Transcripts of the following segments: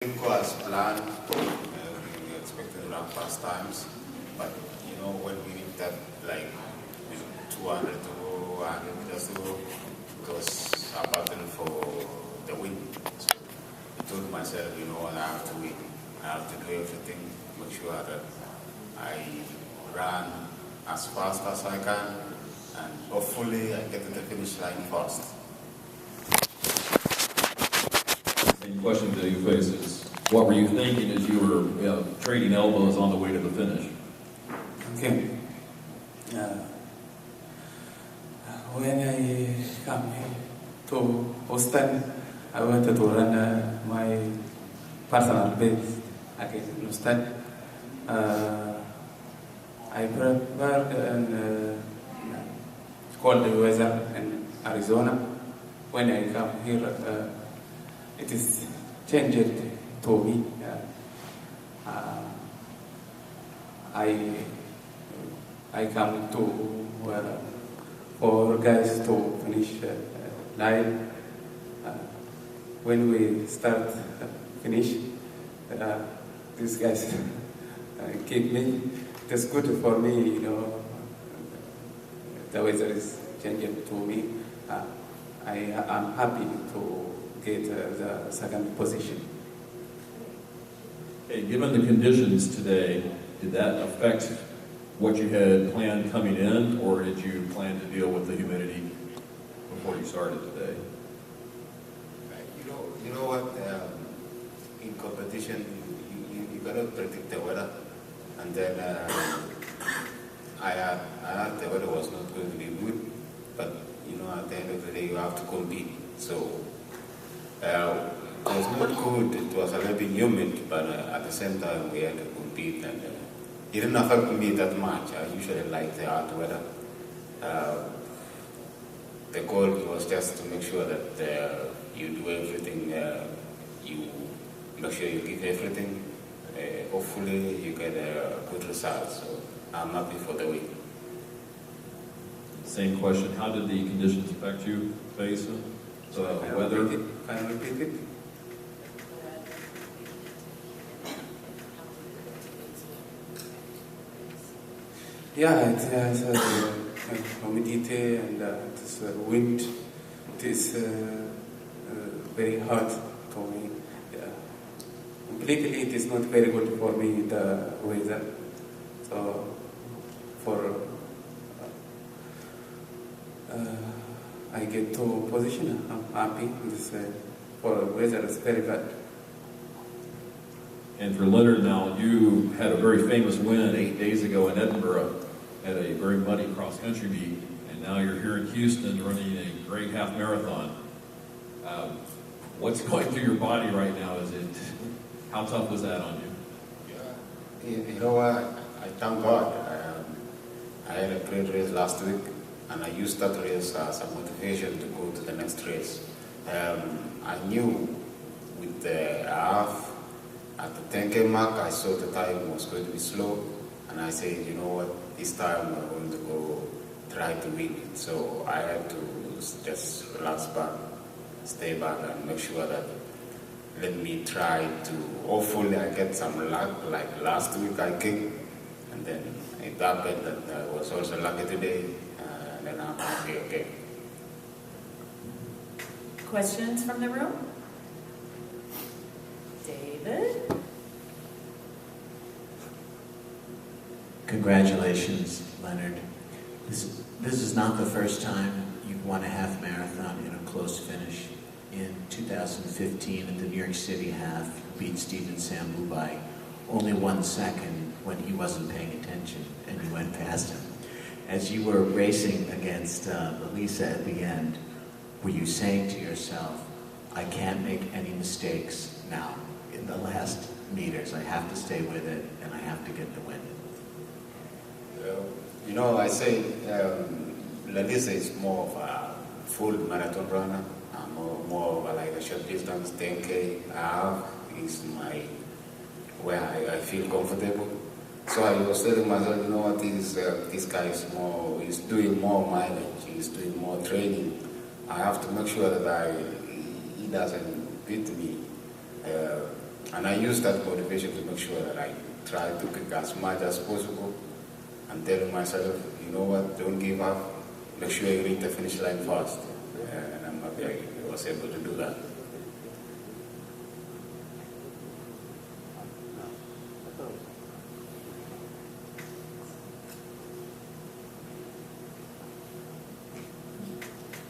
Go as planned. We expected to run fast times, but when we hit that like with 200 to go, 100 meters to go, it was a battle for the win. So I told myself, I have to win. I have to do everything, make sure that I run as fast as I can, and hopefully I get to the finish line first. Same question to you, Faces. What were you thinking as you were trading elbows on the way to the finish? Okay. When I come to Boston, I wanted to run my personal best against Boston. I prepared and cold weather in Arizona. When I come here, it is changed to me. I come to for guys to finish line. When we start finish, these guys kick me. It's good for me, the weather is changing to me. I am happy to get the second position. Hey, given the conditions today, did that affect what you had planned coming in, or did you plan to deal with the humidity before you started today? You know what? In competition, you cannot predict the weather, and then I had the weather was not going to be good, but at the end of the day, you have to compete. So it was not good. It was a little bit humid, but at the same time, we had to compete, and it didn't affect me that much. I usually like the hot weather. The goal was just to make sure that you do everything, you make sure you give everything. Hopefully, you get a good result. So I'm happy for the win. Same question. How did the conditions affect you, Feyisa? The weather? Can I repeat it? Yeah, it has humidity and it is wind. It is very hard for me. Yeah. Completely, it is not very good for me, the weather. So, I get to position. I'm happy. This for weather is very bad. And for Leonard now, you had a very famous win 8 days ago in Edinburgh at a very muddy cross-country meet, and now you're here in Houston running a great half marathon. What's going through your body right now? How tough was that on you? Yeah. You know what? I thank God. I had a great race last week, and I used that race as a motivation to go to the next race. I knew with the half, at the 10K mark, I saw the time was going to be slow, and I said, you know what, this time I'm going to go try to win it. So I had to just relax back, stay back, and make sure that let me try to, hopefully I get some luck, like last week I kicked, and then it happened that I was also lucky today, and then I'm happy again. Questions from the room? David? Congratulations, Leonard. This is not the first time you've won a half marathon in a close finish. In 2015 at the New York City half, you beat Stephen Sambu by only 1 second when he wasn't paying attention and you went past him. As you were racing against Lilesa at the end, were you saying to yourself, I can't make any mistakes now in the last meters, I have to stay with it and I have to get the win? I say Lilesa is more of a full marathon runner, more of like a short distance, 10K half is where I feel comfortable. So I was telling myself, you know what, this guy he's doing more mileage, he's doing more training. I have to make sure that he doesn't beat me. And I use that motivation to make sure that I try to kick as much as possible and telling myself, you know what, don't give up, make sure you reach the finish line fast. And I'm happy I was able to do that.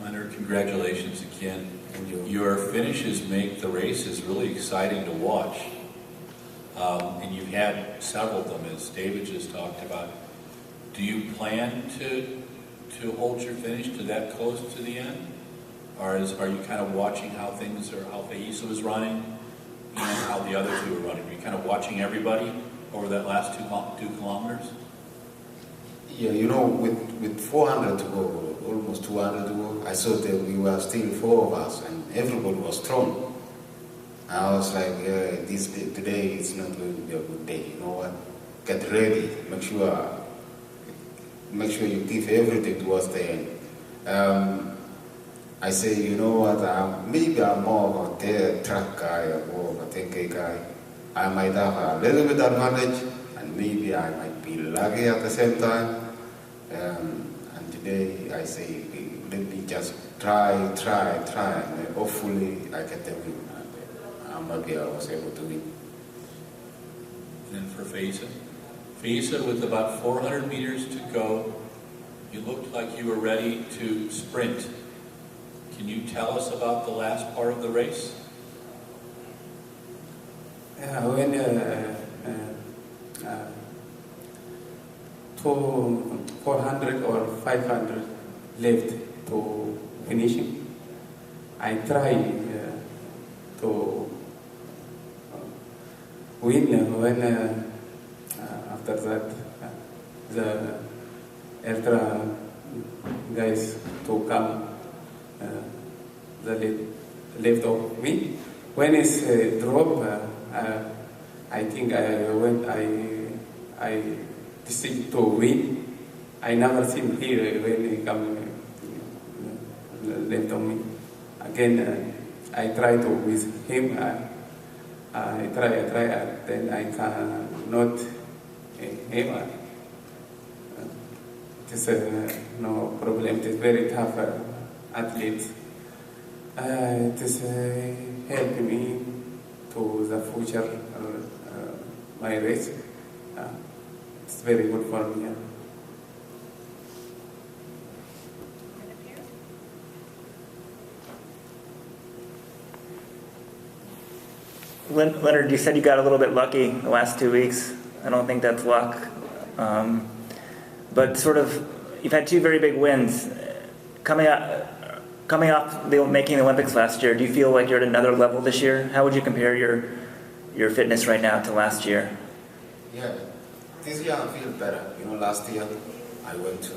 Leonard, congratulations again. Thank you. Your finishes make the races really exciting to watch. And you've had several of them, as David just talked about. Do you plan to hold your finish to that close to the end? Or are you kind of watching how things are, how Feyisa was running and how the other two are running? Are you kind of watching everybody over that last 2 kilometers? Yeah, you know, with 400 to go, almost 200 to go, I saw that we were still 4 of us and everybody was strong. I was like, this day, today is not going to be a good day. You know what? Get ready. Make sure you give everything towards the end. I say, you know what? Maybe I'm more of a track guy or more of a 10K guy. I might have a little bit advantage, and maybe I might be lucky at the same time. And today I say, let me just try, and hopefully I get the win. I'm happy I was able to win. And then for Feyisa? Feyisa, with about 400 meters to go, you looked like you were ready to sprint. Can you tell us about the last part of the race? When 400 or 500 left to finishing, I try to win when after that the extra guys to come the left of me. When it's drop, I think I decide to win. I never seen here when he come left of me. Again, I try to with him. I try, then I cannot him. It is no problem. It is very tough athlete. It is helping me to the future my race. It's very good for me. Leonard, you said you got a little bit lucky the last 2 weeks. I don't think that's luck. But sort of, you've had 2 very big wins. Coming off making the Olympics last year, do you feel like you're at another level this year? How would you compare your fitness right now to last year? Yeah, this year I feel better. You know, last year I went to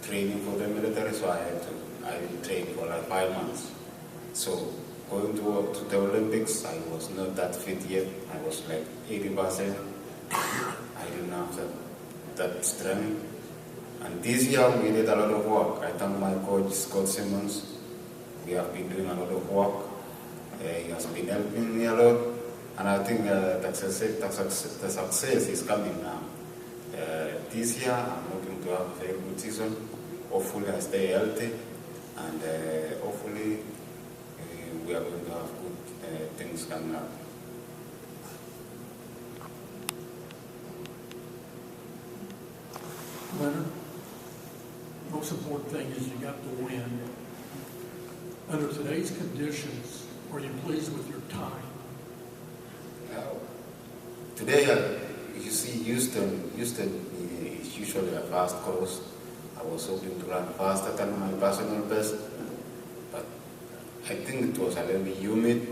training for the military, so I didn't train for like 5 months. So going to the Olympics, I was not that fit yet. I was like 80%. I didn't have that strength. And this year we did a lot of work. I thank my coach, Scott Simmons. We have been doing a lot of work. He has been helping me a lot. And I think the success is coming now. This year I'm looking to have a very good season. Hopefully I stay healthy. And hopefully we are going to have good things coming up. Leonard, most important thing is you got the win. Under today's conditions, are you pleased with your time? Today, you see Houston is usually a fast course. I was hoping to run faster than my personal best, but I think it was a little bit humid,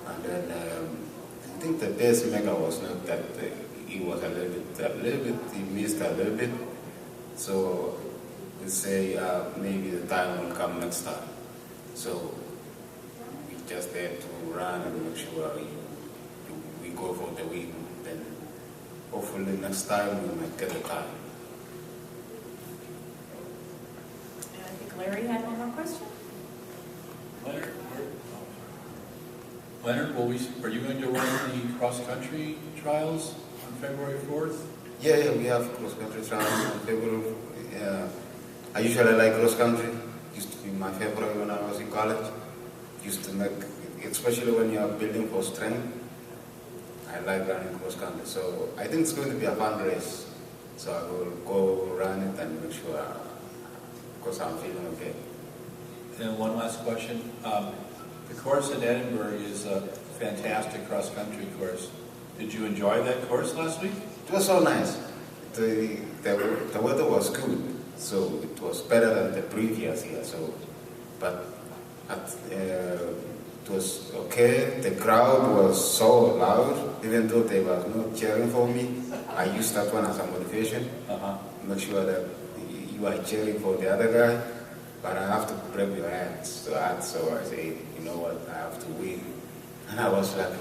and then I think the pacemaker was not that. He was a little bit. He missed a little bit. So we say maybe the time will come next time. So we just there to run and make sure we go for the win. Then hopefully next time we might get a time. And I think Larry had one more question. Leonard, are you going to run the cross-country trials on February 4th? Yeah, we have cross-country trials on February. I usually like cross-country. Used to be my favorite when I was in college. Used to make, especially when you are building for strength. I like running cross-country. So I think it's going to be a fun race. So I will go run it and make sure, because I'm feeling okay. And one last question. The course in Edinburgh is a fantastic cross-country course. Did you enjoy that course last week? It was so nice. The weather was good, so it was better than the previous year. So, but it was okay. The crowd was so loud, even though they were not cheering for me. I used that one as a motivation. Make sure that you are cheering for the other guy, but I have to break your hands. So I say, you know what, I have to win. And I was like,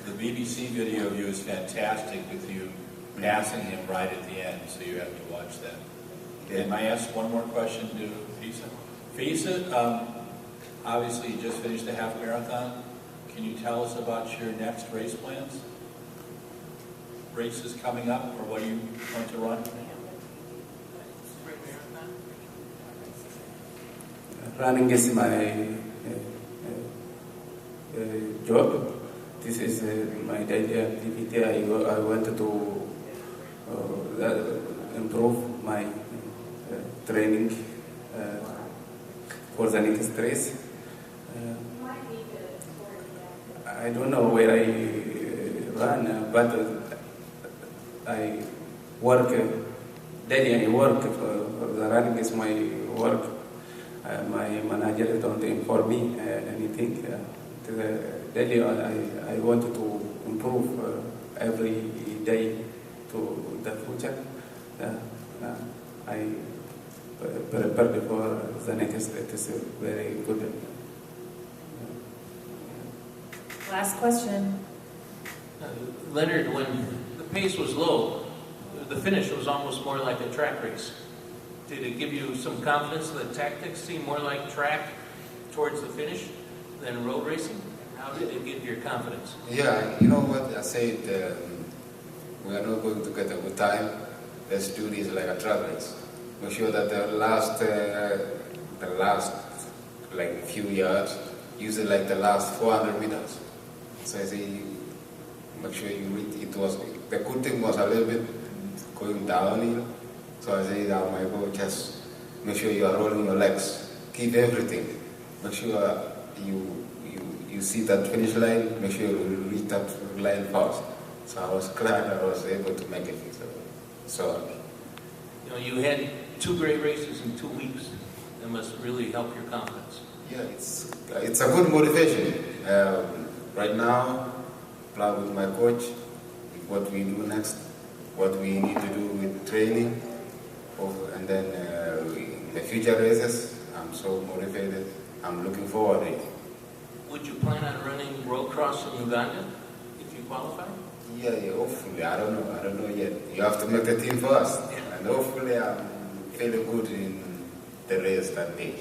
the BBC video of you is fantastic with you passing him right at the end, so you have to watch that. Yeah. And I ask one more question to Feyisa. Feyisa, obviously you just finished the half marathon. Can you tell us about your next race plans? Races coming up, or what do you want to run? Running is my job. This is my daily activity. I want to improve my training for the next race. I don't know where I run, but I work daily. I work for the running is my work. My manager don't inform me anything. Daily, I want to improve every day to the future. I prepare before the next. It is very good. Last question. Leonard, when the pace was low, the finish was almost more like a track race. Did it give you some confidence that tactics seem more like track towards the finish than road racing? How did it give your confidence? Yeah, you know what I said, we are not going to get a good time. Let's do this like a track race. Make sure that the last like few yards, use it like the last 400 meters. So I say, make sure you read. It was the good thing was a little bit going downhill. So I say that my go just make sure you are rolling your legs, keep everything. Make sure you see that finish line. Make sure you reach that line fast. So I was glad I was able to make it. So You know, you had 2 great races in 2 weeks. That must really help your confidence. yeah, it's a good motivation. Right now, plan with my coach, what we do next, what we need to do with training, and then in the future races. I'm so motivated. I'm looking forward to it. Would you plan on running road cross in Uganda if you qualify? Yeah, hopefully. I don't know yet. You have to make the team first. And hopefully I'm feeling good in the race that day.